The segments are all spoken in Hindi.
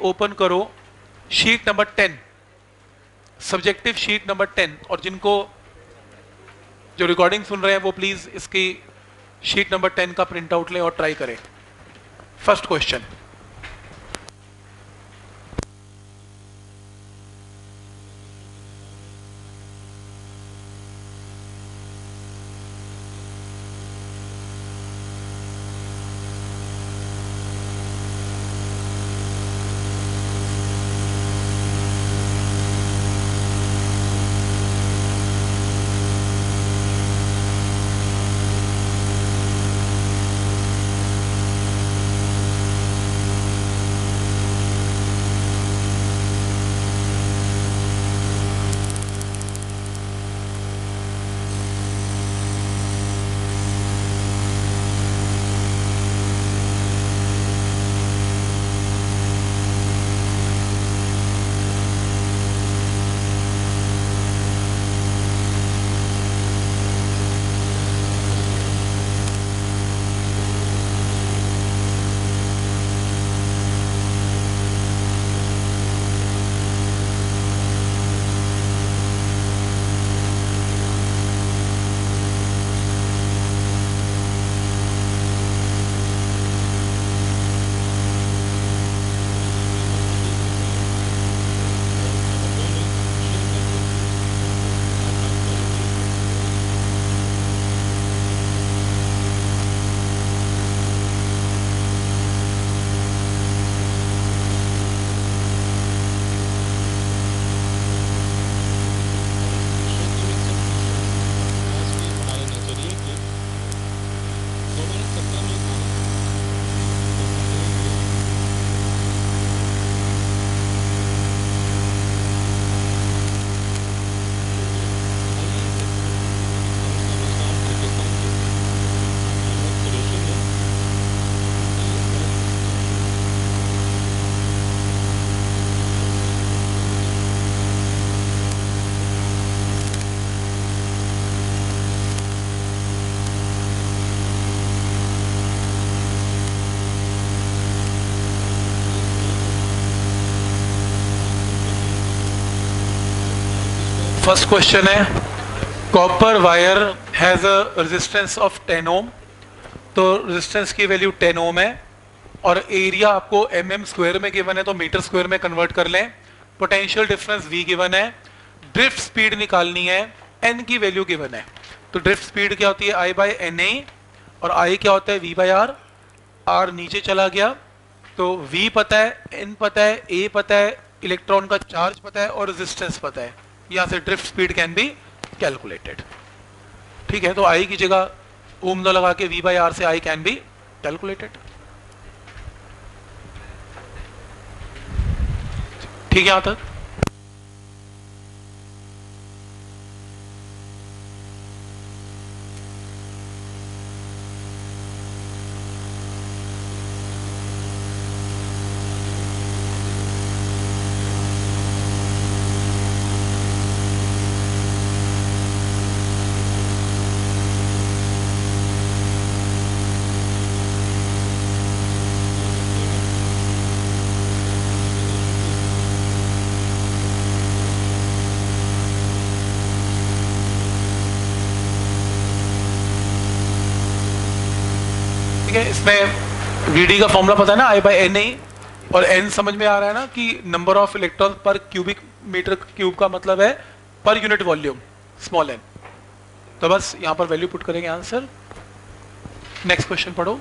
ओपन करो, sheet number 10, subjective sheet number 10, और जिनको जो रिकॉर्डिंग सुन रहे हैं वो प्लीज इसकी शीट नंबर 10 का प्रिंट आउट लें और ट्राई करें। फर्स्ट क्वेश्चन, फर्स्ट क्वेश्चन है, copper wire has a resistance of 10 ओम, तो रेजिस्टेंस की वैल्यू 10 ओम है, और एरिया आपको mm स्क्वायर में गिवन है तो मीटर स्क्वायर में कन्वर्ट कर लें। पोटेंशियल डिफरेंस V गिवन है, ड्रिफ्ट स्पीड निकालनी है, n की वैल्यू गिवन है। तो ड्रिफ्ट स्पीड क्या होती है, I बाई NA, और I क्या होता है, V बाई R। R नीचे चला गया तो V पता है, N पता है, A पता है, इलेक्ट्रॉन का चार्ज पता है और रेजिस्टेंस पता है। यहां से drift speed can be calculated. ठीक है, तो I की जगह ओम लॉ लगा के V बाई R से I कैन बी कैलकुलेटेड। ठीक है यहां तक। ठीक है, इसमें VD का फॉर्मूला पता है ना, I बाई NA, और N समझ में आ रहा है ना कि नंबर ऑफ इलेक्ट्रॉन पर क्यूबिक मीटर क्यूब का मतलब है पर यूनिट वॉल्यूम, स्मॉल n। तो बस यहां पर वैल्यू पुट करेंगे, आंसर। नेक्स्ट क्वेश्चन पढ़ो।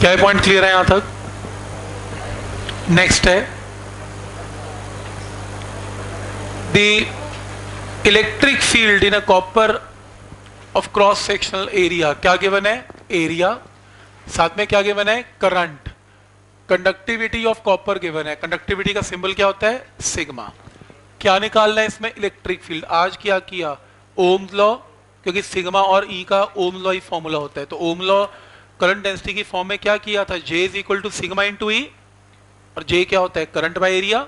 क्या ये पॉइंट क्लियर है यहां तक? नेक्स्ट है the electric field in a copper of cross sectional area. क्या गिवन है? एरिया, साथ में क्या गिवन है? Current. Conductivity of copper given है. कंडक्टिविटी का सिंबल क्या होता है? सिग्मा. क्या निकालना है इसमें? Electric field. आज क्या किया? ओम्स लॉ, क्योंकि सिग्मा और ई का ओम लॉ ही फॉर्मूला होता है, तो ओम लॉ करंट डेंसिटी की फॉर्म में क्या किया था? J is equal to sigma into E, और J क्या होता है? Current by area.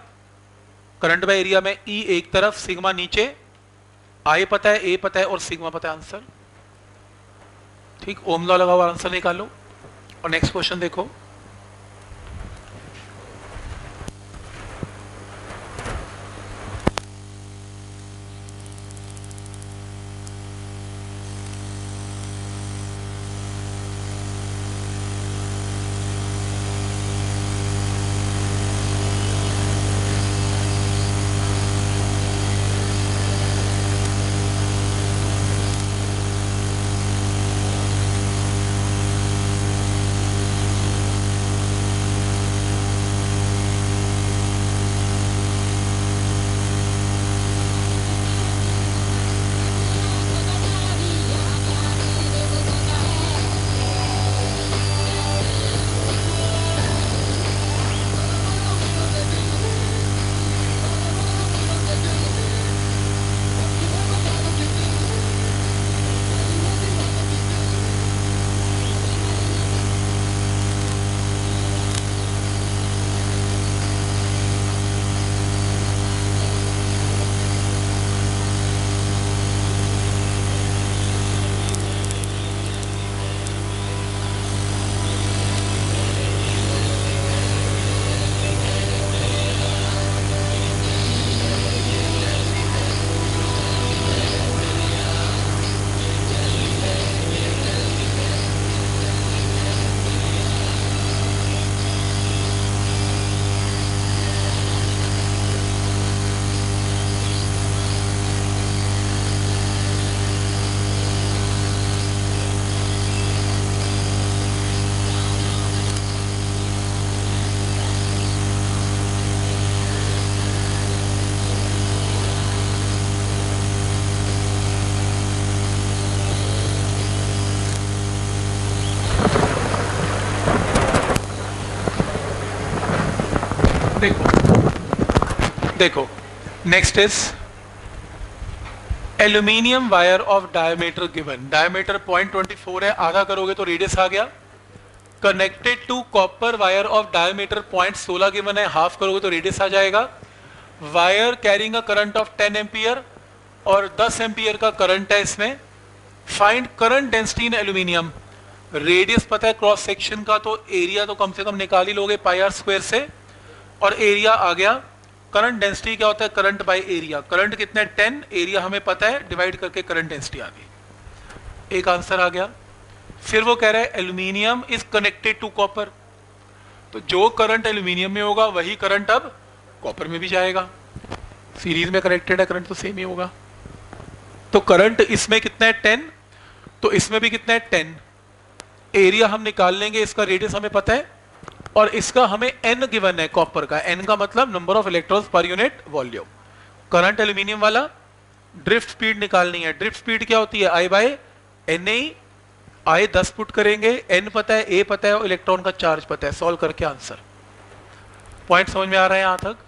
Current by area में E एक तरफ, सिग्मा नीचे, I पता है, A पता है और सिग्मा पता है. आंसर ठीक. ओम लॉ लगा हुआ आंसर निकालो. और नेक्स्ट क्वेश्चन देखो. देखो next is aluminium wire of diameter given. Diameter 0.24 है, आधा करोगे तो रेडियस आ गया. Connected to copper wire of diameter 0.16 given है, हाफ करोगे तो रेडियस आ जाएगा. Wire carrying a current of 10 ampere और 10 एम्पियर का करंट है इसमें. Find current density in aluminium. Radius पता है क्रॉस सेक्शन का, तो एरिया तो कम से कम निकाल ही लोगे पाई आर स्क्वायर से, और एरिया आ गया. करंट डेंसिटी क्या होता है? Current by area. करंट कितना है? 10, एरिया हमें पता है, डिवाइड करके करंट डेंसिटी आ गई. एक आंसर आ गया. फिर वो कह रहा है aluminium is connected to copper, तो जो करंट एल्यूमिनियम में होगा वही करंट अब कॉपर में भी जाएगा. सीरीज में कनेक्टेड है, करंट तो सेम ही होगा. तो करंट इसमें कितना है? 10, तो इसमें भी कितना है? 10. एरिया हम निकाल लेंगे, इसका रेडियस हमें पता है, और इसका हमें n गिवन है कॉपर का. n का मतलब number of electrons per unit volume. Current aluminium वाला. ड्रिफ्ट स्पीड निकालनी है. ड्रिफ्ट स्पीड क्या होती है? I by NA. I 10 put करेंगे, n पता है, A पता है, और इलेक्ट्रॉन का चार्ज पता है. सॉल्व करके आंसर. पॉइंट समझ में आ रहा है यहां तक?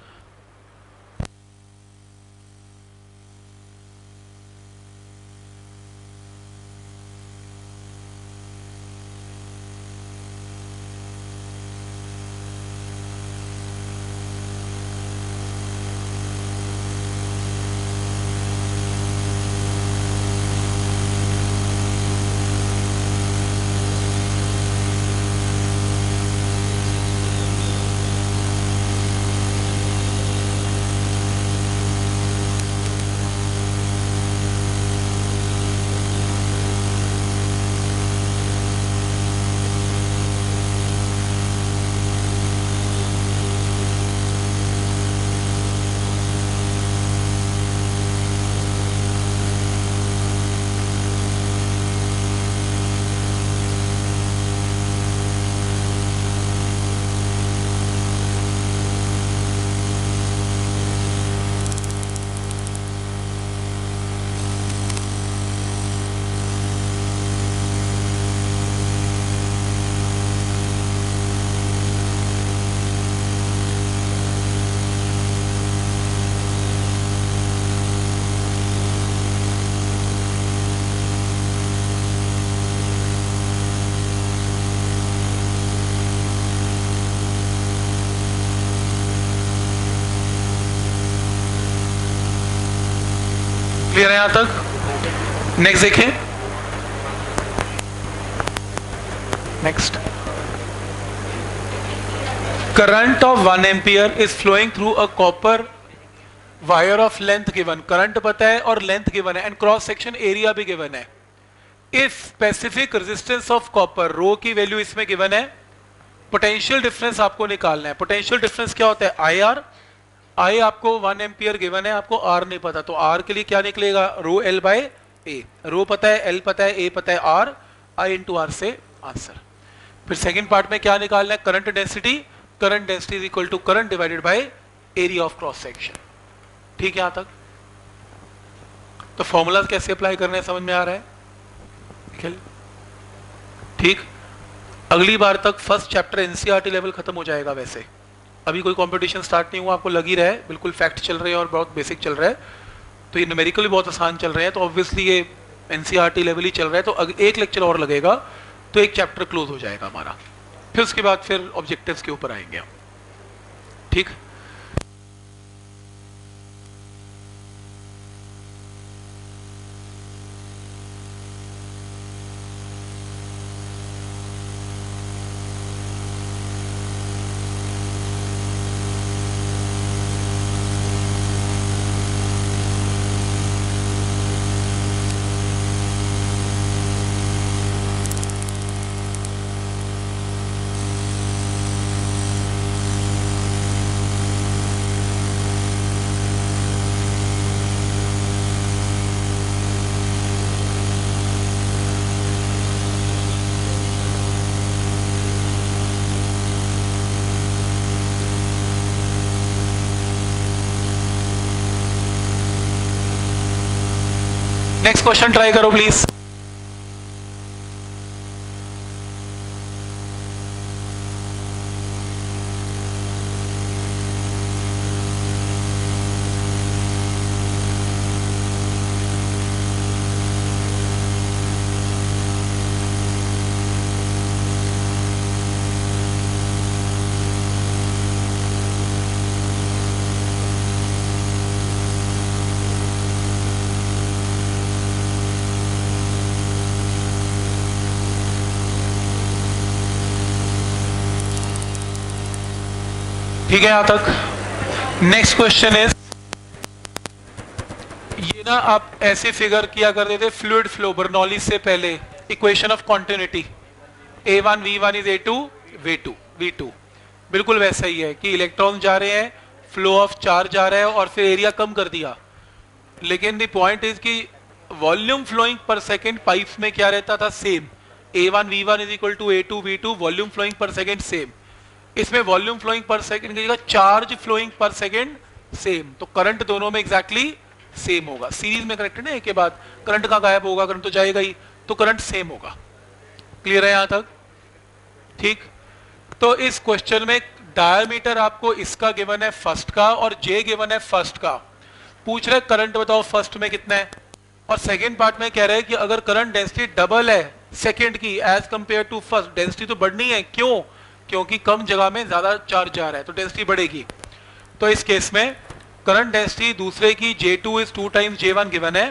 क्लियर है यहां तक? नेक्स्ट देखें, next, current of 1 ampere is flowing through a copper wire of length given, current पता है और लेंथ गिवन है एंड क्रॉस सेक्शन एरिया भी गिवन है। If specific resistance of copper rho की वैल्यू इसमें गिवन है, पोटेंशियल डिफरेंस आपको निकालना है। पोटेंशियल डिफरेंस क्या होता है? I R. आई आपको 1 एम्पियर गिवन है, आपको आर नहीं पता, तो आर के लिए क्या निकलेगा? रो एल बाय ए। रो पता है, एल पता है, ए पता है, आर, आई इंटू आर से आंसर। फिर सेकंड पार्ट में क्या निकालना है? Current density. Current density is equal to current divided by area of cross section. ठीक है यहां तक? तो फॉर्मूला कैसे अप्लाई करने हैं समझ में आ रहा है? ठीक, अगली बार तक फर्स्ट चैप्टर एनसीईआरटी लेवल खत्म हो जाएगा। वैसे अभी कोई कंपटीशन स्टार्ट नहीं हुआ, आपको लग ही रहा है बिल्कुल फैक्ट चल रहे हैं और बहुत बेसिक चल रहा है, तो ये न्यूमेरिकल भी बहुत आसान चल रहे हैं, तो ऑब्वियसली ये एनसीईआरटी लेवल ही चल रहा है, तो एक लेक्चर और लगेगा तो एक चैप्टर क्लोज हो जाएगा हमारा, फिर उसके बाद फिर ऑब्जेक्टिव्स के ऊपर आएंगे हम। ठीक, नेक्स्ट क्वेश्चन ट्राई करो प्लीज। ठीक है यहां तक? नेक्स्ट क्वेश्चन इज, ये ना आप ऐसे फिगर किया करते थे फ्लूइड फ्लो बर्नौली से पहले, equation of continuity A1 V1 is A2 V2 V2, बिल्कुल वैसा ही है कि इलेक्ट्रॉन जा रहे हैं, फ्लो ऑफ चार्ज जा रहा है और फिर एरिया कम कर दिया, लेकिन द पॉइंट इज कि volume flowing per second pipes में क्या रहता था? Same. A1 V1 is equal to A2 V2, volume flowing per second same. इसमें वॉल्यूम फ्लोइंग पर सेकंड की जगह charge flowing per second same, तो करंट दोनों में एग्जैक्टली सेम होगा। सीरीज में कनेक्टेड है, एक के बाद करंट का गायब होगा, करंट तो जाएगा ही, तो करंट सेम होगा। क्लियर है यहां तक? ठीक, तो इस क्वेश्चन में डायमीटर आपको इसका गिवन है फर्स्ट का और जे गिवन है फर्स्ट का, पूछ रहे करंट बताओ फर्स्ट में कितना है, और सेकेंड पार्ट में कह रहे हैं कि अगर करंट डेंसिटी डबल है सेकेंड की as compare to first, density तो बढ़नी है, क्यों? क्योंकि कम जगह में ज्यादा चार्ज जा रहा है तो डेंसिटी बढ़ेगी। तो इस केस में करंट डेंसिटी दूसरे की J2 is 2 times J1 given है,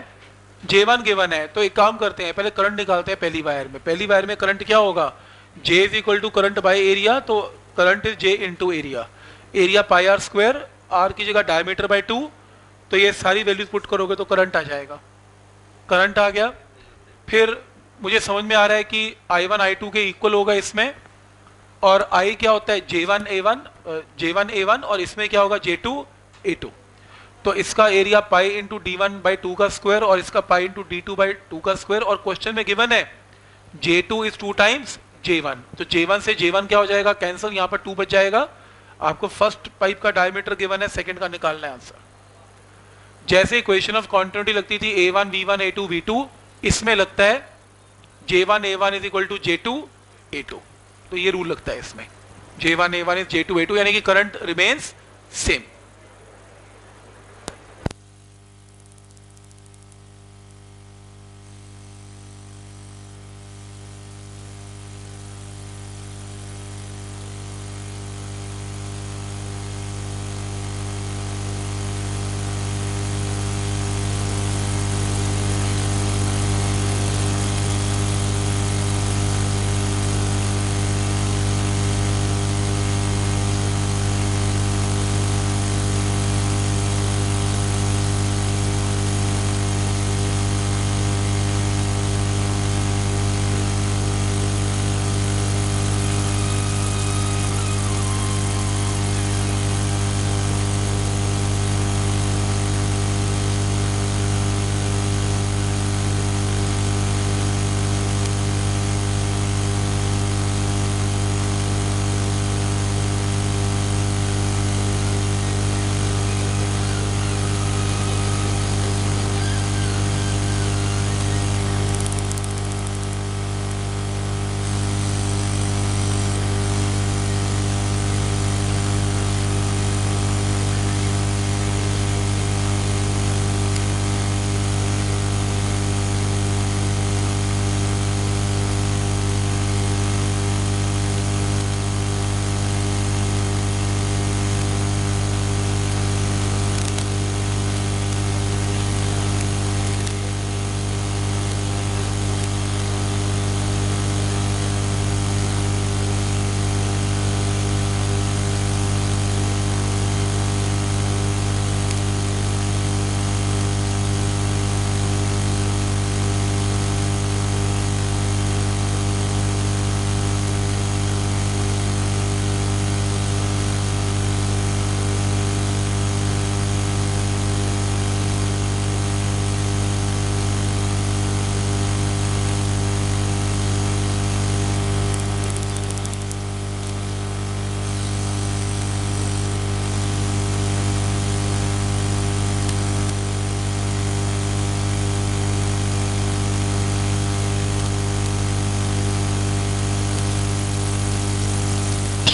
J1 गिवन है, तो एक काम करते हैं पहले करंट निकालते हैं पहली वायर में। पहली वायर में करंट क्या होगा? J is equal to current by area, तो current is J into area, area pi R square, R की जगह डायमीटर बाय 2, तो ये सारी वैल्यूज पुट करोगे तो करंट आ जाएगा। करंट आ गया, फिर मुझे समझ में आ रहा है कि I1 I2 के इक्वल होगा इसमें, और I क्या होता है? J1 A1 और इसमें क्या होगा? J2 A2, तो इसका area pi into D1 by 2 का स्क्वायर और इसका पाई इंटू D2 बाई 2 का स्क्वायर, और क्वेश्चन में गिवन है J2 इज 2 टाइम्स J1, तो J1 से J1 क्या हो जाएगा? कैंसिल, यहाँ पर 2 बच जाएगा। आपको फर्स्ट पाइप का डायमीटर गिवन है, सेकंड का निकालना है आंसर। जैसे इक्वेशन ऑफ कॉन्टिन्यूटी लगती थी A1 V1 A2 V2, इसमें लगता है J1 A1 is equal to J2 A2, तो ये रूल लगता है इसमें, J1 A1 is J2 A2, यानी कि current remains same.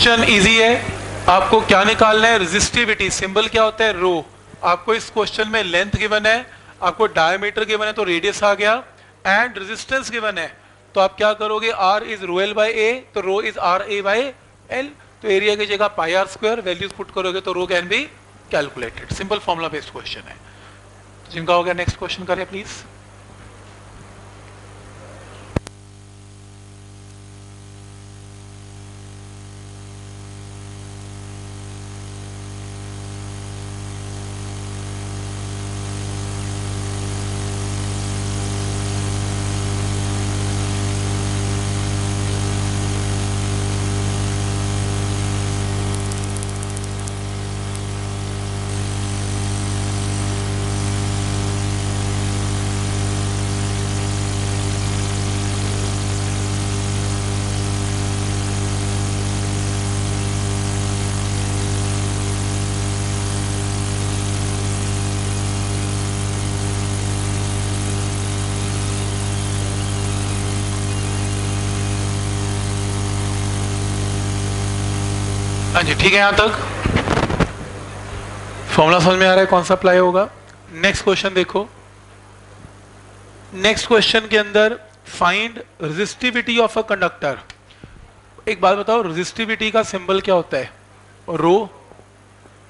Question easy है, आपको क्या निकालना है, रेजिस्टिविटी, सिंबल क्या होता है रो। आपको इस क्वेश्चन में लेंथ गिवन है, आपको डायमीटर गिवन है तो रेडियस आ गया, एंड रेजिस्टेंस गिवन है तो आप क्या करोगे, R is rho L by A, तो rho is R A by L, तो एरिया की जगह pi R square, values put करोगे तो rho can be calculated. Simple formula based question है। जिनका हो गया नेक्स्ट क्वेश्चन करें प्लीज। हाँ जी ठीक है, यहां तक फॉर्मूला समझ में आ रहा है कौन सा अप्लाई होगा। नेक्स्ट क्वेश्चन देखो। नेक्स्ट क्वेश्चन के अंदर find resistivity of a conductor. एक बात बताओ, रेजिस्टिविटी का सिंबल क्या होता है, रो।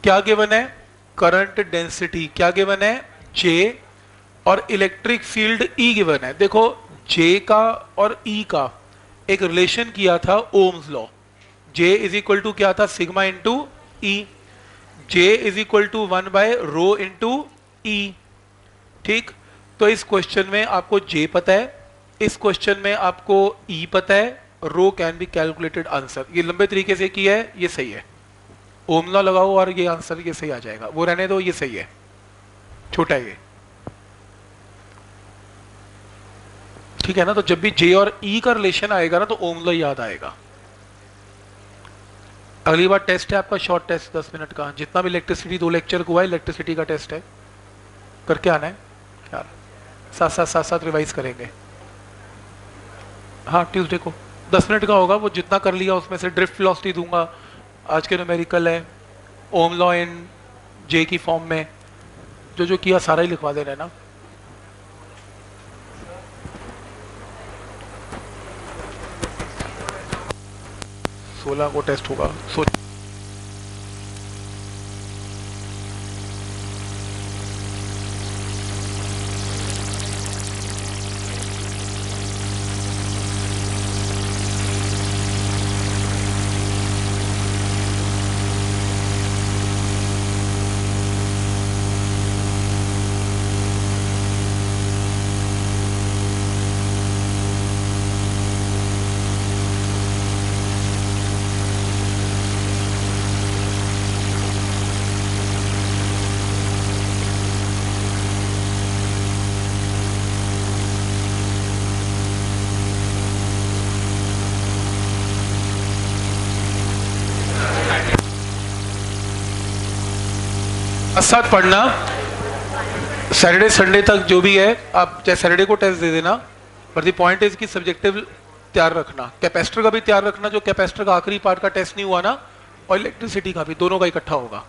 क्या गिवन है, करंट डेंसिटी क्या गिवन है, जे, और इलेक्ट्रिक फील्ड ई गिवन है। देखो जे का और ई का एक रिलेशन किया था Ohm's law. J is equal to क्या था, sigma into E, J is equal to 1 by rho into E. ठीक, तो इस क्वेश्चन में आपको J पता है, इस क्वेश्चन में आपको E पता है, रो कैन बी कैलकुलेटेड आंसर। ये लंबे तरीके से किया है, ये सही है। ओम लॉ लगाओ और ये आंसर ये सही आ जाएगा, वो रहने दो, ये सही है, छोटा है ये। ठीक है ना, तो जब भी J और E का रिलेशन आएगा ना तो ओम लॉ याद आएगा। अगली बार टेस्ट है आपका, शॉर्ट टेस्ट 10 मिनट का, जितना भी इलेक्ट्रिसिटी 2 लेक्चर हुआ है इलेक्ट्रिसिटी का टेस्ट है, करके आना है यार, साथ साथ रिवाइज करेंगे। हाँ ट्यूसडे को 10 मिनट का होगा, वो जितना कर लिया उसमें से ड्रिफ्ट वेलोसिटी दूंगा, आज के न्यूमेरिकल है, ओम लॉ इन जे की फॉर्म में, जो किया सारा ही लिखवा दे रहे ना। सोलह को टेस्ट होगा। साथ पढ़ना, सैटरडे संडे तक जो भी है आप चाहे सैटरडे को टेस्ट दे देना, बट द पॉइंट इज कि सब्जेक्टिव तैयार रखना, कैपेसिटर का भी तैयार रखना, जो कैपेसिटर का आखिरी पार्ट का टेस्ट नहीं हुआ ना, और इलेक्ट्रिसिटी का भी, दोनों का इकट्ठा होगा।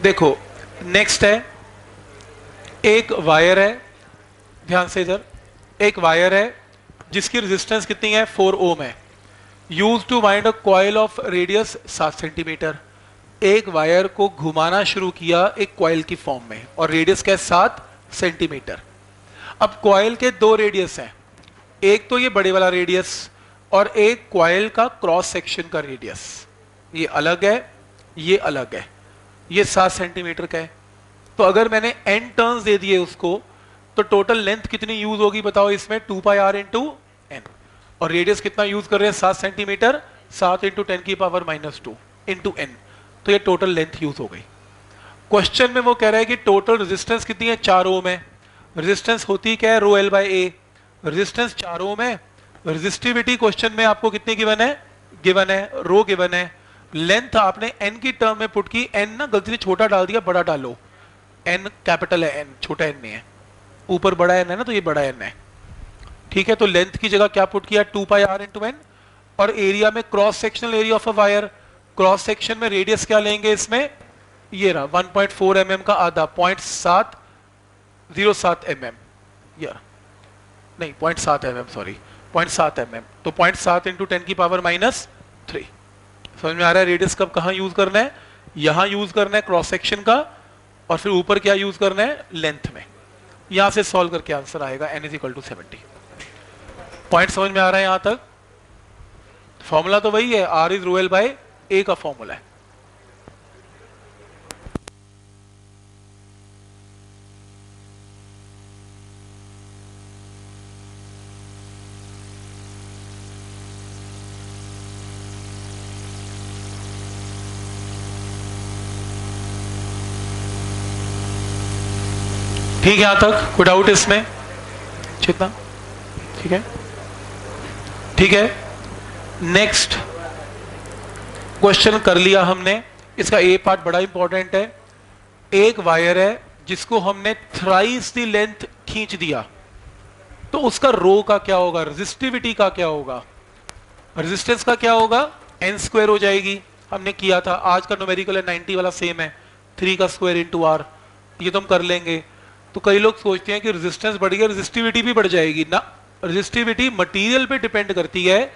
देखो नेक्स्ट है, एक वायर है, ध्यान से इधर, एक वायर है जिसकी रेजिस्टेंस कितनी है, 4 ओम है, use to wind a coil of radius 7 centimetre. एक वायर को घुमाना शुरू किया एक कॉइल की फॉर्म में, और रेडियस क्या है, 7 सेंटीमीटर। अब कॉइल के 2 रेडियस हैं, एक तो ये बड़े वाला रेडियस और एक कॉइल का क्रॉस सेक्शन का रेडियस, ये अलग है, ये अलग है, ये 7 सेंटीमीटर का है। तो अगर मैंने n टर्न्स दे दिए उसको, तो टोटल लेंथ कितनी यूज होगी बताओ इसमें, 2 पाई r इंटू एन, और रेडियस कितना यूज कर रहे हैं, 7 सेंटीमीटर, 7 इंटू 10 की पावर -2 इंटू एन, तो ये टोटल लेंथ यूज हो गई। क्वेश्चन में वो कह रहा है कि टोटल रेजिस्टेंस कितनी है, 4 ओम है। रेजिस्टेंस होती क्या है, रो L by A, resistance 4 ohm है। रेजिस्टिविटी क्वेश्चन में आपको कितनी गिवन है, रो गिवन है। लेंथ आपने एन की टर्म में पुट की, एन ना गलती से छोटा डाल दिया, बड़ा डालो, एन कैपिटल है, एन छोटा एन नहीं है, ऊपर बड़ा एन है ना, तो ये बड़ा एन है। ठीक है, तो लेंथ की जगह क्या पुट किया, 2 पाई आर इंटू एन, और एरिया में cross sectional area of a wire, cross section में रेडियस क्या लेंगे इसमें, ये रहा 1.4 mm का आधा, 0.707 mm, या नहीं 0.7 mm, सॉरी 0.7 mm, तो 0.7 इंटू 10 की पावर -3। समझ में आ रहा है रेडियस कब कहां यूज करना है, यहां यूज करना है क्रॉस सेक्शन का, और फिर ऊपर क्या यूज करना है, लेंथ में। यहां से सॉल्व करके आंसर आएगा n = 70। पॉइंट समझ में आ रहा है यहां तक। फॉर्मूला तो वही है, R is ρl by A का फॉर्मूला है। ठीक है, यहां तक कोई डाउट इसमें, चितना ठीक है, ठीक है। नेक्स्ट क्वेश्चन कर लिया हमने, इसका ए पार्ट बड़ा इंपॉर्टेंट है। एक वायर है जिसको हमने थ्राइस दी लेंथ खींच दिया, तो उसका रो का क्या होगा, रेजिस्टिविटी का क्या होगा, रेजिस्टेंस का क्या होगा, n² हो जाएगी। हमने किया था, आज का न्यूमेरिकल है 90 वाला सेम है, 3 का स्क्वायर इंटू आर, ये तो हम कर लेंगे। तो कई लोग सोचते हैं कि रेजिस्टेंस बढ़ गया, रेजिस्टिविटी भी बढ़ जाएगी ना। रेजिस्टिविटी मटेरियल पे डिपेंड करती है,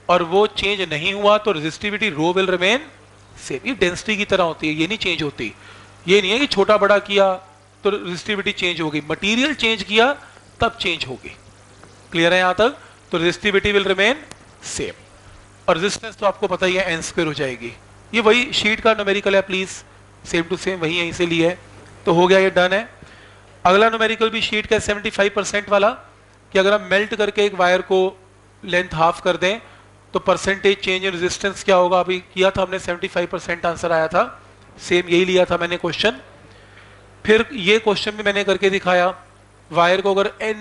और वो चेंज नहीं हुआ तो resistivity rho will remain same. ये डेंसिटी की तरह होती है, ये नहीं चेंज होती। ये नहीं है कि छोटा बड़ा किया तो रेजिस्टिविटी चेंज होगी, मटेरियल चेंज किया तब चेंज होगी। क्लियर है यहां तक। तो रेजिस्टिविटी विल रिमेन सेम, और रेजिस्टेंस तो आपको पता ही है n² हो जाएगी। ये वही शीट का न्यूमेरिकल है, प्लीज सेम टू सेम वही यहीं से लिए है। तो हो गया, ये डन है। अगला न्यूमेरिकल भी शीट का 75% वाला, कि अगर हम मेल्ट करके एक वायर को लेंथ हाफ कर दें तो परसेंटेज चेंज इन रेजिस्टेंस क्या होगा। अभी किया था हमने 75% आंसर आया था, सेम यही लिया था मैंने क्वेश्चन। फिर ये क्वेश्चन भी मैंने करके दिखाया, वायर को अगर n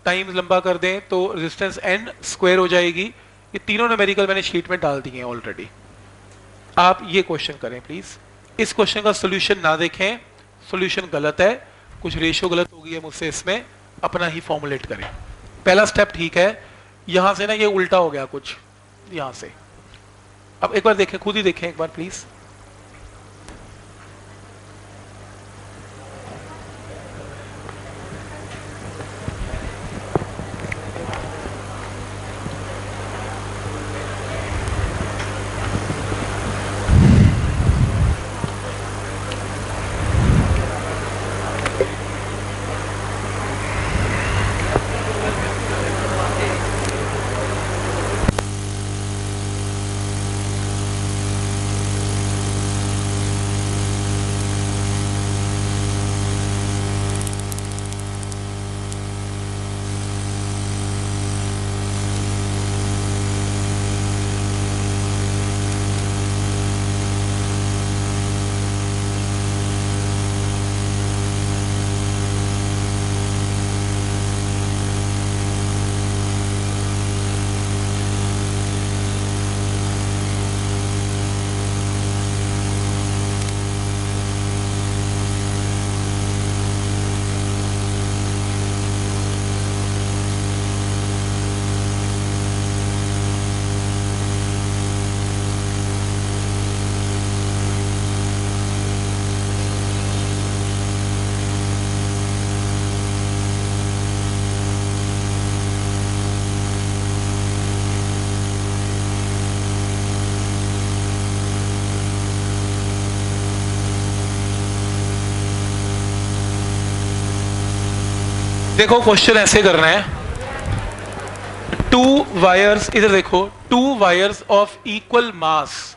टाइम्स लंबा कर दें तो रेजिस्टेंस n² हो जाएगी। ये तीनों न्यूमेरिकल मैंने शीट में डाल दिए हैं ऑलरेडी। आप ये क्वेश्चन करें प्लीज। इस क्वेश्चन का सोल्यूशन ना देखें, सोल्यूशन गलत है, कुछ रेशियो गलत हो गई है मुझसे, इसमें अपना ही फॉर्मुलेट करें। पहला स्टेप ठीक है, यहां से ना ये उल्टा हो गया कुछ यहां से। अब एक बार देखें, खुद ही देखें एक बार प्लीज। देखो क्वेश्चन ऐसे करना है, टू वायर्स, इधर देखो, two wires of equal mass,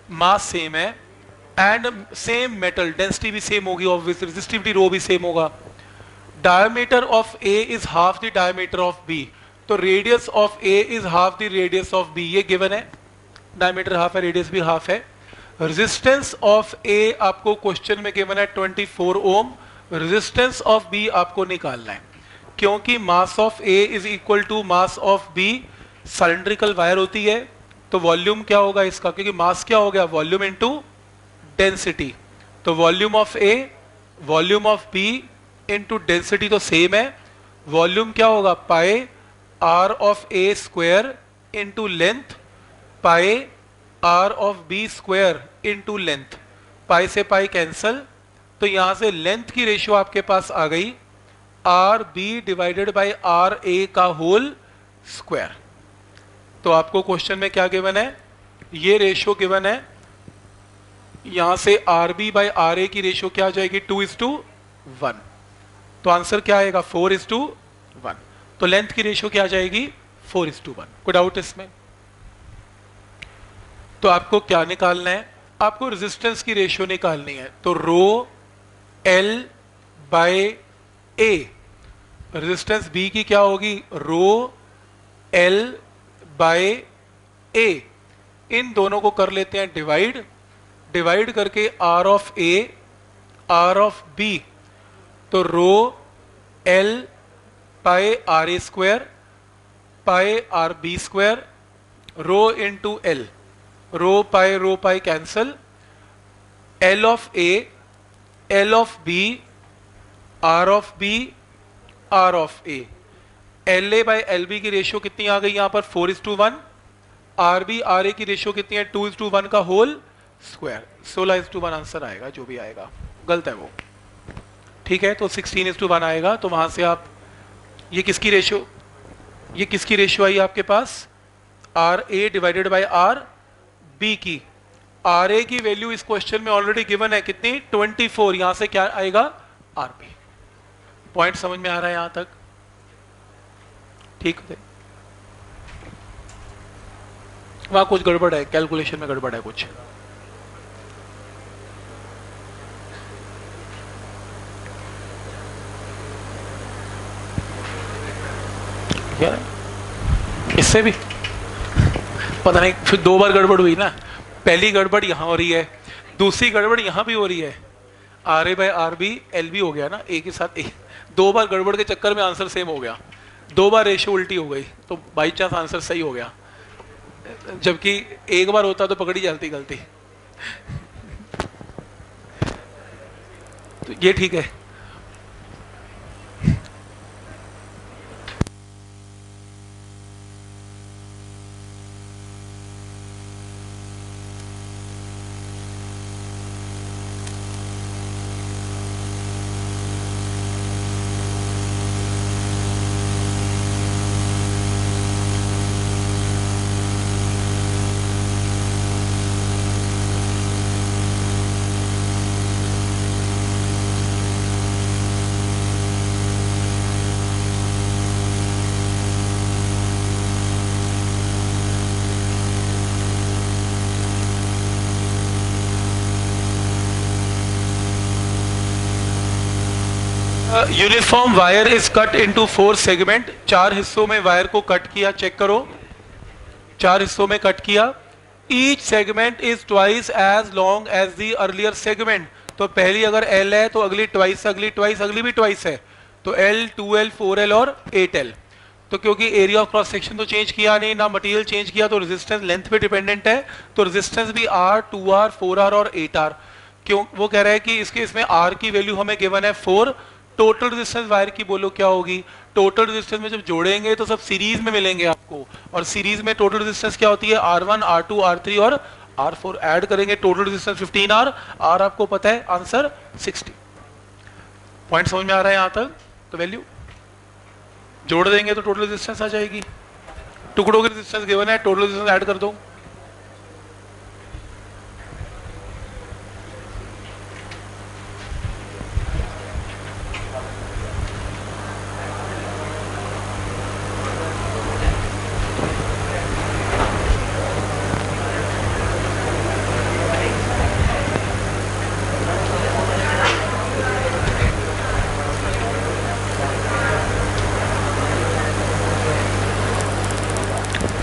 mass same है एंड सेम मेटल, डेंसिटी भी सेम होगी, ऑब्वियसली रेजिस्टिविटी रो भी सेम होगा। Diameter of A is half the diameter of B, तो radius of A is half the radius of B, ये गिवन है। डायमीटर हाफ है, रेडियस भी हाफ है। रेजिस्टेंस ऑफ ए आपको क्वेश्चन में गिवन है 24 ओम, रेजिस्टेंस ऑफ बी आपको निकालना है। क्योंकि mass of A is equal to mass of B, cylindrical wire होती है, तो वॉल्यूम क्या होगा इसका, क्योंकि मास क्या हो गया, वॉल्यूम इनटू डेंसिटी। तो volume of A, volume of B into density तो सेम है, वॉल्यूम क्या होगा, pi R of A square into length pi R of B square into length, pi से पाई कैंसल, तो यहां से लेंथ की रेशियो आपके पास आ गई R B divided by R A का होल स्क्वायर। तो आपको क्वेश्चन में क्या गिवन है, ये रेशियो गिवन है, यहां से R B by R A की रेशियो क्या आ जाएगी 2:1, तो आंसर क्या आएगा 4:1। तो लेंथ की रेशियो क्या आ जाएगी 4:1। कोई डाउट इसमें? तो आपको क्या निकालना है, आपको रेजिस्टेंस की रेशियो निकालनी है, तो rho L by A, resistance B की क्या होगी रो एल बाय ए, इन दोनों को कर लेते हैं डिवाइड, डिवाइड करके R of A R of B, तो rho L pi R A square pi R B square, rho into L, rho pi cancel, L of A L of B R of B R of A, L A by L B की रेशियो कितनी आ गई यहां पर 4:1, आर बी आर ए की रेशियो कितनी है 2:1 का होल स्क्वायर, 16:1 आंसर आएगा, जो भी आएगा गलत है वो, ठीक है। तो 16:1 आएगा, तो वहां से आप ये किसकी रेशियो, ये किसकी रेशियो आई आपके पास R A divided by R B की, आर ए की वैल्यू इस क्वेश्चन में ऑलरेडी गिवन है कितनी 24, यहां से क्या आएगा आर बी। पॉइंट समझ में आ रहा है यहां तक? ठीक है, वहां कुछ गड़बड़ है, कैलकुलेशन में गड़बड़ है कुछ। यार इससे भी पता नहीं, फिर दो बार गड़बड़ हुई ना, पहली गड़बड़ यहां हो रही है, दूसरी गड़बड़ यहां भी हो रही है, R A by R B L B हो गया ना, ए के साथ ए, दो बार गड़बड़ के चक्कर में आंसर सेम हो गया, दो बार रेशियो उल्टी हो गई, तो बाई चांस आंसर सही हो गया, जबकि एक बार होता तो पकड़ी जाती गलती। तो ये ठीक है। Uniform wire is cut into 4 segment, 4 हिस्सों में वायर को कट किया, चेक करो 4 हिस्सों में कट किया, each segment is twice as long as the earlier segment, तो पहली अगर एल है तो अगली ट्वाइस, अगली ट्वाइस, अगली भी ट्वाइस है, तो एल 2L 4L और 8L। तो क्योंकि एरिया ऑफ क्रॉस सेक्शन तो चेंज किया नहीं, ना मटेरियल चेंज किया, तो रेजिस्टेंस लेंथ पे डिपेंडेंट है, तो रेजिस्टेंस भी R 2R 4R और 8R। क्यों वो कह रहा है कि इसके इसमें R की वैल्यू हमें गिवन है 4, टोटल रेजिस्टेंस वायर की बोलो क्या होगी, टोटल रेजिस्टेंस में जब जोड़ेंगे तो सब सीरीज में मिलेंगे आपको, और सीरीज में टोटल रेजिस्टेंस क्या होती है R1 R2 R3 और R4, ऐड करेंगे टोटल रेजिस्टेंस 15R, R आपको पता है आंसर 60। पॉइंट समझ में आ रहा है यहां तक? तो वैल्यू जोड़ देंगे तो टोटल रेजिस्टेंस आ जाएगी, टुकड़ों की रेजिस्टेंस गिवन है, टोटल रेजिस्टेंस ऐड कर दो,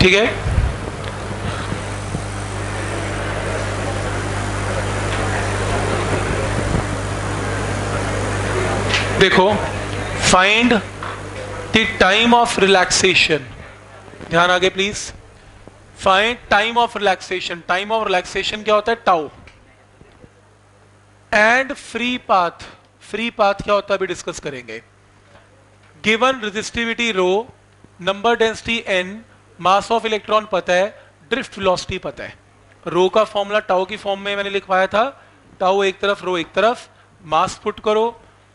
ठीक है। देखो find the time of relaxation, ध्यान आगे please, find time of relaxation, time of relaxation क्या होता है tau, and free path, free path क्या होता है अभी डिस्कस करेंगे। Given resistivity rho number density n, mass of electron पता है, ड्रिफ्ट वेलोसिटी पता है। रो का फॉर्मूला टाउ की फॉर्म में मैंने लिखवाया था, टाउ एक तरफ रो एक तरफ, मास पुट करो,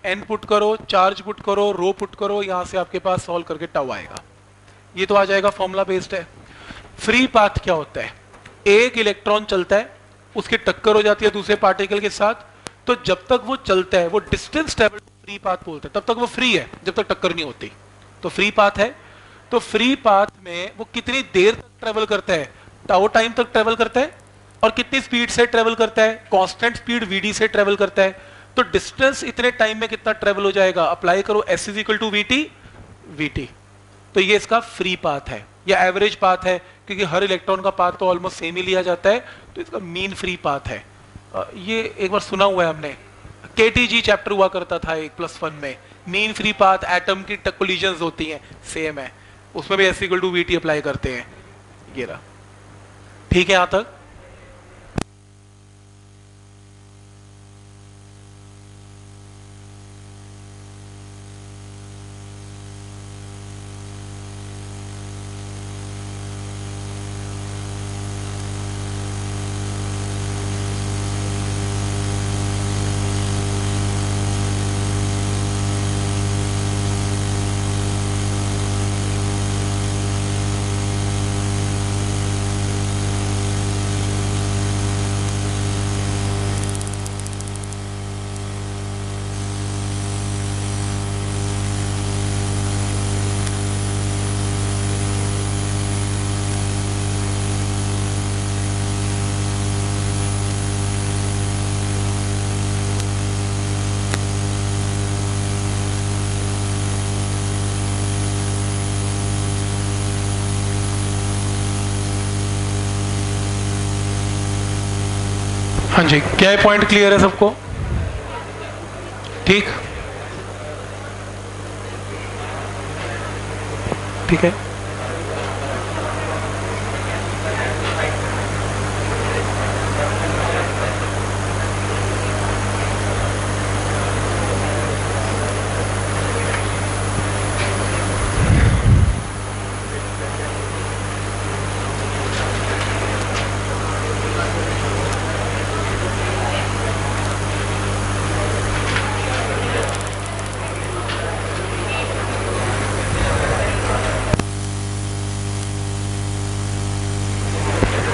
n पुट करो, चार्ज पुट करो, रो पुट करो, यहां से आपके पास सॉल्व करके टाउ आएगा। ये तो आ जाएगा, फॉर्मूला बेस्ड है। फ्री पाथ क्या होता है? एक इलेक्ट्रॉन चलता है, उसकी टक्कर हो जाती है दूसरे पार्टिकल के साथ, तो जब तक वो चलता है वो डिस्टेंस ट्रेवल फ्री पाथ बोलते हैं, तब तक वो फ्री है जब तक टक्कर नहीं होती, तो फ्री पाथ है। तो फ्री पाथ में वो कितनी देर तक ट्रेवल करता है? टाउ टाइम तक ट्रेवल करता है। और कितनी स्पीड से ट्रेवल करता है? कांस्टेंट स्पीड वीडी से ट्रेवल करता है। तो डिस्टेंस इतने टाइम में कितना ट्रेवल हो जाएगा? अप्लाई करो S is equal to VT. तो ये इसका फ्री पाथ है या एवरेज पाथ है, क्योंकि हर इलेक्ट्रॉन का पाथ तो ऑलमोस्ट सेम ही लिया जाता है, तो इसका मीन फ्री पाथ है। ये एक बार सुना हुआ है हमने, KTG चैप्टर हुआ करता था 1+1 में, मीन फ्री पाथ एटम की कोलिजन्स होती हैं, सेम है, उसमें भी S equal to VT apply करते हैं। ये रहा, ठीक है यहां तक? हाँ जी, क्या है पॉइंट क्लियर है सबको? ठीक, ठीक है।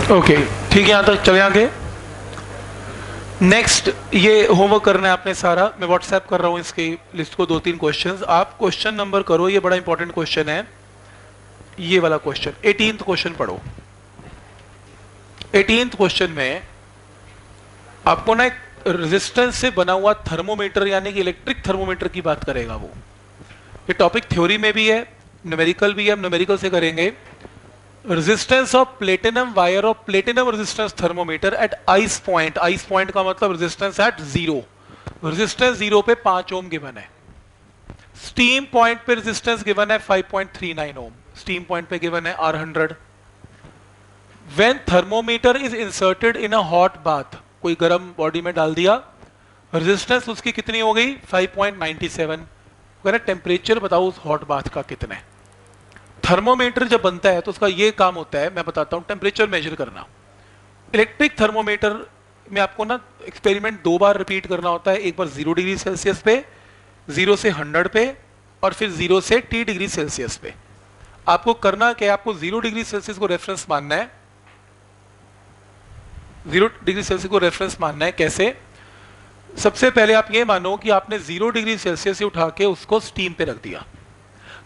ओके, ठीक है, यहां तक चले आगे। नेक्स्ट ये होमवर्क करना है आपने सारा, मैं व्हाट्सएप कर रहा हूं इसकी लिस्ट को, 2-3 क्वेश्चंस आप क्वेश्चन नंबर करो, ये बड़ा इंपॉर्टेंट क्वेश्चन है, ये वाला क्वेश्चन 18th क्वेश्चन पढ़ो। 18th क्वेश्चन में आपको ना एक रेजिस्टेंस से बना हुआ थर्मोमीटर यानी कि इलेक्ट्रिक थर्मोमीटर की बात करेगा वो। ये टॉपिक थ्योरी में भी है, न्यूमेरिकल भी है, हम न्यूमेरिकल से करेंगे। Resistance of platinum wire of platinum resistance thermometer at ice point, ice point का मतलब रेजिस्टेंस एट 0, रेजिस्टेंस 0 पे 5 ओम गिवन है। स्टीम पॉइंट पे रेजिस्टेंस गिवन है 5.39 ओम, स्टीम पॉइंट पे गिवन है R100। When thermometer is inserted in a hot bath, कोई गर्म बॉडी में डाल दिया, रेजिस्टेंस उसकी कितनी हो गई? 5.97। टेम्परेचर बताओ उस हॉट बाथ का कितना है। थर्मोमीटर जब बनता है तो उसका ये काम होता है, मैं बताता हूं, टेम्परेचर मेजर करना। इलेक्ट्रिक थर्मोमीटर में आपको ना एक्सपेरिमेंट 2 बार रिपीट करना होता है, एक बार 0 डिग्री सेल्सियस पे, 0 से 100 पे, और फिर 0 से T डिग्री सेल्सियस पे। आपको करना क्या है? आपको 0 डिग्री सेल्सियस को रेफरेंस मानना है, 0 डिग्री सेल्सियस को रेफरेंस मानना है। कैसे? सबसे पहले आप ये मानो कि आपने 0 डिग्री सेल्सियस से उठा के उसको स्टीम पे रख दिया,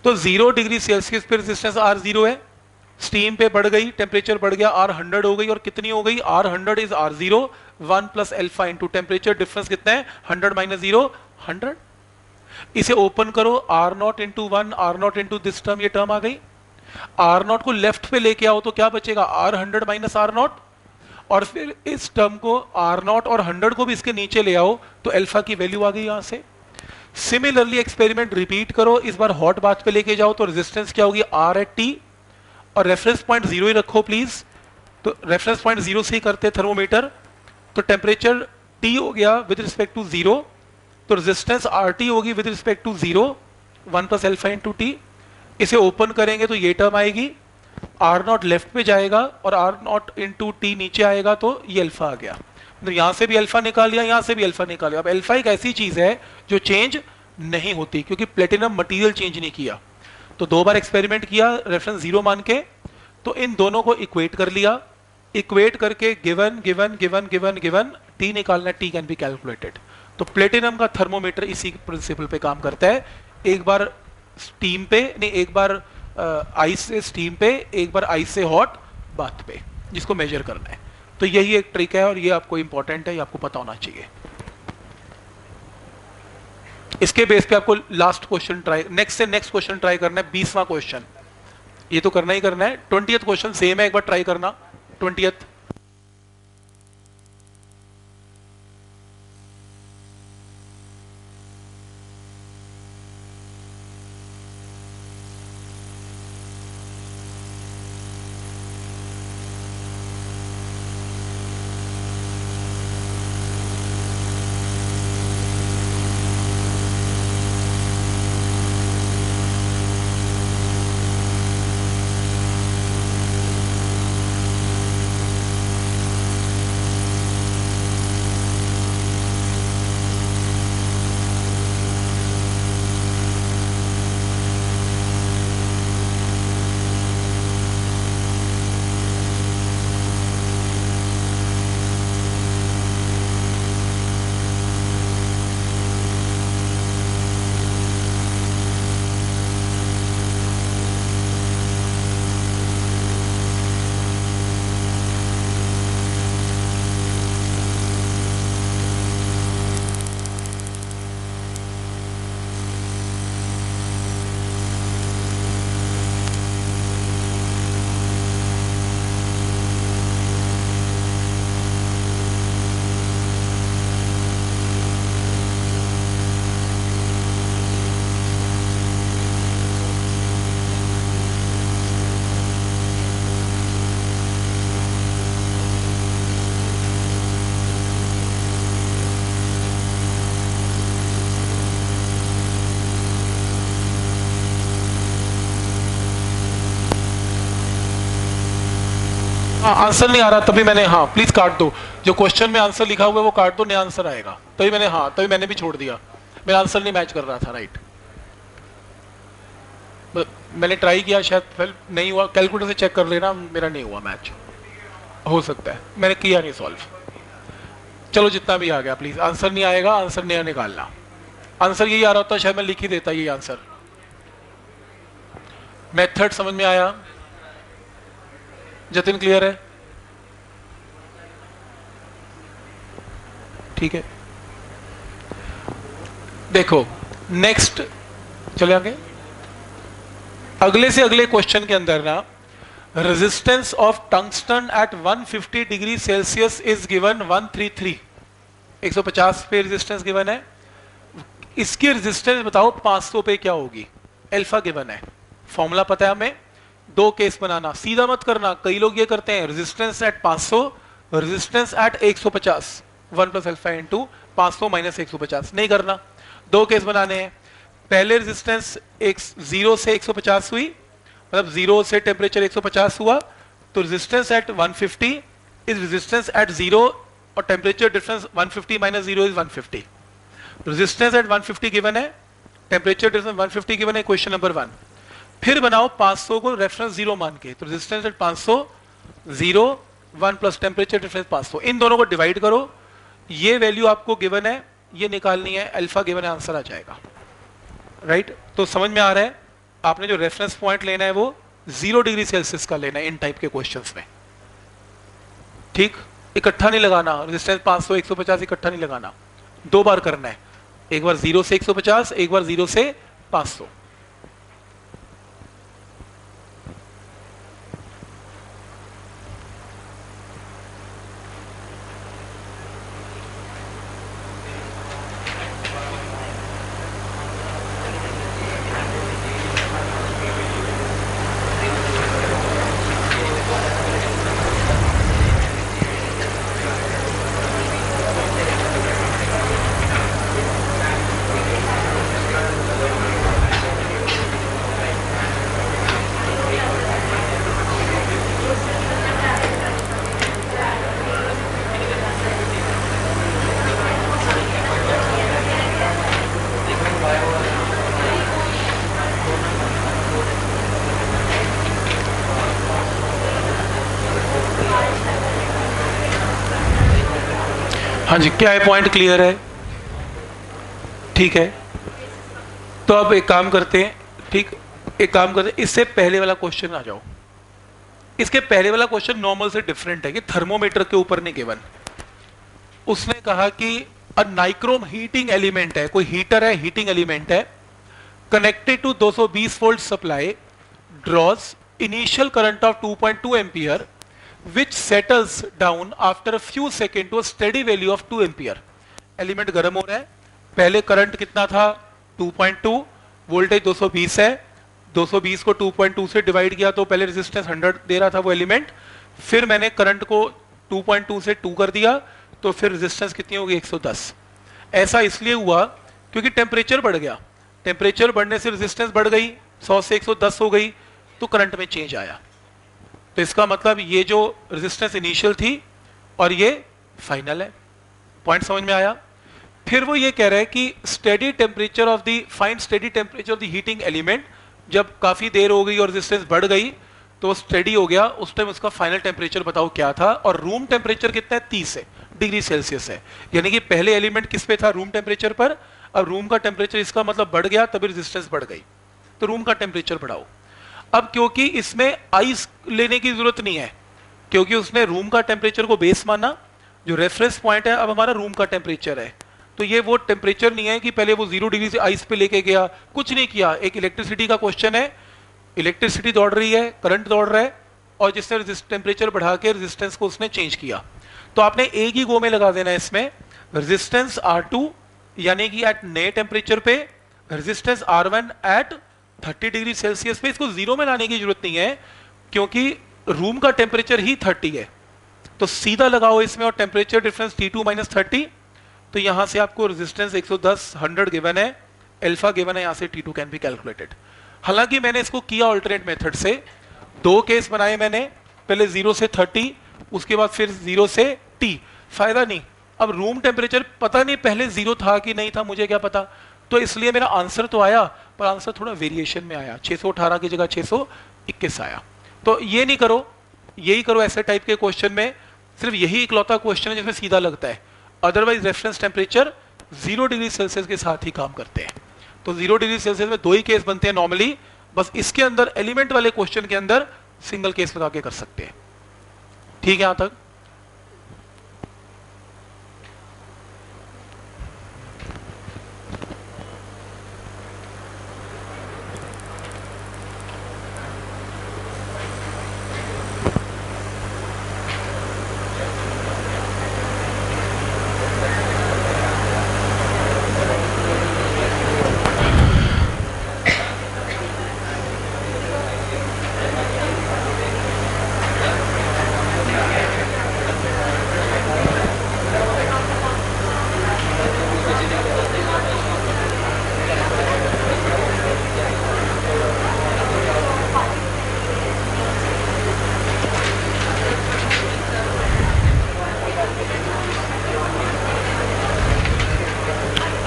तो 0 डिग्री सेल्सियस पे रेजिस्टेंस R0 है, स्टीम पे बढ़ गई, टेम्परेचर बढ़ गया, R100 हो गई, और कितनी हो गई? R100 is R0 1 plus alpha into temperature difference कितना है? 100 माइनस 0 100। इसे ओपन करो, R0 into 1, R0 into this term, ये टर्म आ गई। R0 को लेफ्ट पे लेके आओ तो क्या बचेगा? R100 माइनस R0, और फिर इस टर्म को R0 और 100 को भी इसके नीचे ले आओ तो अल्फा की वैल्यू आ गई यहां से। सिमिलरली एक्सपेरिमेंट रिपीट करो, इस बार हॉट बाथ पे लेके जाओ तो रेजिस्टेंस क्या होगी? R एट T, और रेफरेंस पॉइंट 0 ही रखो प्लीज, तो रेफरेंस पॉइंट 0 से ही करते थर्मोमीटर, तो टेम्परेचर T हो गया विद रिस्पेक्ट टू 0, तो रेजिस्टेंस RT होगी with respect to 0 1 plus alpha into T। इसे ओपन करेंगे तो ये टर्म आएगी, आर नॉट लेफ्ट पे जाएगा और आर नॉट इंटू टी नीचे आएगा, तो ये अल्फा आ गया। तो यहां से भी अल्फा निकाल लिया, यहां से भी अल्फा निकाल लिया। अब अल्फा एक ऐसी चीज है जो चेंज नहीं होती, क्योंकि प्लेटिनम मटेरियल चेंज नहीं किया। तो 2 बार एक्सपेरिमेंट किया रेफरेंस 0 मान के, तो इन दोनों को इक्वेट कर लिया, इक्वेट करके given given given given given T निकालना, टी कैन बी कैलकुलेटेड। तो प्लेटिनम का थर्मोमीटर इसी प्रिंसिपल पे काम करता है, एक बार स्टीम पे नहीं, एक बार आइस से स्टीम पे, एक बार आइस से हॉट बाथ पे, जिसको मेजर करना है। तो यही एक ट्रिक है और ये आपको इंपॉर्टेंट है, ये आपको पता होना चाहिए। इसके बेस पे आपको लास्ट क्वेश्चन ट्राई, नेक्स्ट से नेक्स्ट क्वेश्चन ट्राई करना है, 20वां क्वेश्चन। ये तो करना ही करना है। 20th क्वेश्चन सेम है, एक बार ट्राई करना 20th। हाँ, आंसर नहीं आ रहा तभी मैंने, हाँ प्लीज काट दो, जो क्वेश्चन में आंसर लिखा हुआ है वो काट दो, नया आंसर आएगा। तभी मैंने, हाँ तभी मैंने भी छोड़ दिया, मेरा आंसर नहीं मैच कर रहा था। राइट, मैंने ट्राई किया, शायद फिर नहीं हुआ, कैलकुलेटर से चेक कर लेना, मेरा नहीं हुआ मैच, हो सकता है मैंने किया नहीं सॉल्व। चलो जितना भी आ गया, प्लीज आंसर नहीं आएगा, आंसर नया निकालना। आंसर यही आ रहा होता, शायद मैं लिख ही देता ये आंसर। मेथड समझ में आया? जतिन क्लियर है? ठीक है, देखो नेक्स्ट चले आगे। अगले से अगले क्वेश्चन के अंदर ना, resistance of tungsten at 150 degree Celsius is given 133, 150 पे रेजिस्टेंस गिवन है। इसकी रेजिस्टेंस बताओ 500 पे क्या होगी? अल्फा गिवन है, फॉर्मूला पता है हमें। 2 केस बनाना, सीधा मत करना, कई लोग ये करते हैं resistance at 500, resistance at 150, 1 plus alpha into 500 minus 150, नहीं करना। 2 केस बनाने हैं। पहले रेजिस्टेंस 0 से 150 हुई, मतलब 0 से टेम्परेचर 150 हुआ, तो resistance at 150 is resistance at 0 और temperature difference 150 minus 0 is 150। Resistance at 150 given है, टेम्परेचर डिफरेंस 150 गिवन है, क्वेश्चन नंबर 1। फिर बनाओ 500 को रेफरेंस 0 मान के, तो resistance at 500 0 1 plus temperature difference 500, इन दोनों को डिवाइड करो, ये वैल्यू आपको गिवन है, ये निकालनी है, अल्फा गिवन है, आंसर आ जाएगा। राइट, तो समझ में आ रहा है? आपने जो रेफरेंस पॉइंट लेना है वो 0 डिग्री सेल्सियस का लेना है इन टाइप के क्वेश्चंस में। ठीक, इकट्ठा नहीं लगाना, रेजिस्टेंस 500 150 इकट्ठा नहीं लगाना, 2 बार करना है, एक बार 0 से 150, एक बार 0 से 500। हाँ जी, क्या है, पॉइंट क्लियर है? ठीक है, तो अब एक काम करते हैं, ठीक, एक काम करते हैं, इससे पहले वाला क्वेश्चन आ जाओ। इसके पहले वाला क्वेश्चन नॉर्मल से डिफरेंट है कि थर्मोमीटर के ऊपर नहीं गिवन। उसने कहा कि अ नाइक्रोम हीटिंग एलिमेंट है, कोई हीटर है, हीटिंग एलिमेंट है, connected to 220 volt supply, draws initial current of 2.2 ampere which settles down after a few seconds to a steady value of 2 ampere. Element गर्म हो रहा है, पहले करंट कितना था 2.2, वोल्टेज 220 है, 220 को 2.2 से डिवाइड किया तो पहले रेजिस्टेंस 100 दे रहा था वो एलिमेंट, फिर मैंने करंट को 2.2 से 2 कर दिया तो फिर रेजिस्टेंस कितनी होगी 110। ऐसा इसलिए हुआ क्योंकि टेम्परेचर बढ़ गया, टेम्परेचर बढ़ने से रेजिस्टेंस बढ़ गई, 100 से 110 हो गई, तो करंट में चेंज आया। तो इसका मतलब ये जो रेजिस्टेंस इनिशियल थी और ये फाइनल है। पॉइंट समझ में आया? फिर वो ये कह रहा है कि steady temperature of the find steady temperature of the heating element, जब काफी देर हो गई और रेजिस्टेंस बढ़ गई तो स्टेडी हो गया, उस टाइम उसका फाइनल टेम्परेचर बताओ क्या था। और रूम टेम्परेचर कितना है 30 डिग्री सेल्सियस है, यानी कि पहले एलिमेंट किस पे था रूम टेम्परेचर पर, अब रूम का टेम्परेचर इसका मतलब बढ़ गया तभी रेजिस्टेंस बढ़ गई, तो रूम का टेम्परेचर बढ़ाओ। अब क्योंकि इसमें आइस लेने की जरूरत नहीं है, क्योंकि उसने रूम का टेम्परेचर को बेस माना, जो रेफरेंस पॉइंट है अब हमारा रूम का टेम्परेचर है, तो ये वो टेम्परेचर नहीं है कि पहले वो 0 डिग्री से आइस पे लेके गया, कुछ नहीं किया। एक इलेक्ट्रिसिटी का क्वेश्चन है, इलेक्ट्रिसिटी दौड़ रही है, करंट दौड़ रहा है, और जिसने टेम्परेचर बढ़ा के रेजिस्टेंस को उसने चेंज किया। तो आपने एक ही गो में लगा देना है इसमें रेजिस्टेंस R2, यानी कि एट नए टेम्परेचर पे, resistance R1 eight 30 degree Celsius पे। इसको जीरो में लाने की जरूरत नहीं है क्योंकि रूम का टेम्परेचर ही 30 है, तो सीधा लगाओ इसमें, और टेम्परेचर डिफरेंस T2 - 30, तो यहां से आपको रेजिस्टेंस 110 100 गिवन है, अल्फा गिवन है, यहां से T2 कैन बी कैलकुलेटेड। हालांकि मैंने इसको किया ऑल्टरनेट मेथड से, दो केस बनाए मैंने, पहले 0 से 30, उसके बाद फिर 0 से T। फायदा नहीं, अब रूम टेम्परेचर पता नहीं पहले 0 था कि नहीं था, मुझे क्या पता, तो इसलिए मेरा आंसर तो आया पर आंसर थोड़ा वेरिएशन में आया, 618 की जगह 621 आया। तो ये नहीं करो, यही करो ऐसे टाइप के क्वेश्चन में, सिर्फ यही इकलौता क्वेश्चन है जिसमें सीधा लगता है, otherwise reference temperature 0 degree Celsius के साथ ही काम करते हैं। तो 0 डिग्री सेल्सियस में दो ही केस बनते हैं नॉर्मली, बस इसके अंदर एलिमेंट वाले क्वेश्चन के अंदर सिंगल केस लगा के कर सकते हैं। ठीक है यहां तक?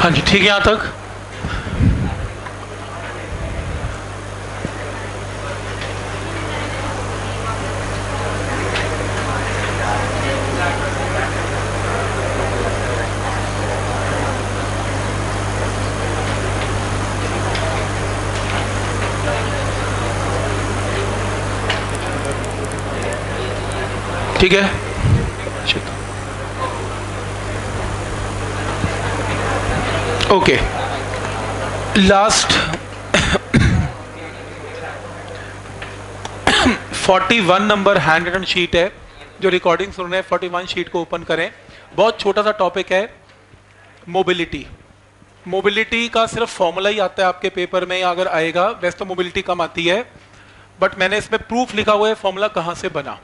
हाँ जी, ठीक है यहां तक? ठीक है, okay. Last 41 number hand written sheet है, जो रिकॉर्डिंग सुन रहे हैं 41 शीट को ओपन करें। बहुत छोटा सा टॉपिक है, मोबिलिटी। मोबिलिटी का सिर्फ फॉर्मूला ही आता है आपके पेपर में, अगर आएगा, वैसे तो मोबिलिटी कम आती है, बट मैंने इसमें प्रूफ लिखा हुआ है फॉर्मूला कहां से बना।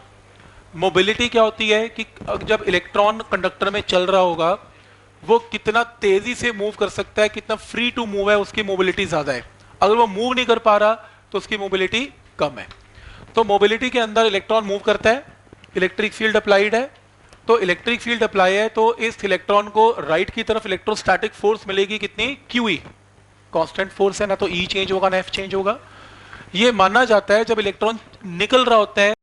मोबिलिटी क्या होती है कि जब इलेक्ट्रॉन कंडक्टर में चल रहा होगा, वो कितना तेजी से मूव कर सकता है, कितना फ्री टू मूव है, उसकी मोबिलिटी ज्यादा है। अगर वो मूव नहीं कर पा रहा तो उसकी मोबिलिटी कम है। तो मोबिलिटी के अंदर इलेक्ट्रॉन मूव करता है, इलेक्ट्रिक फील्ड अप्लाइड है, तो इलेक्ट्रिक फील्ड अप्लाई है तो इस इलेक्ट्रॉन को राइट की तरफ इलेक्ट्रोस्टैटिक फोर्स मिलेगी कितनी, QE, कांस्टेंट फोर्स है ना, तो E चेंज होगा ना F चेंज होगा। ये माना जाता है जब इलेक्ट्रॉन निकल रहा होता है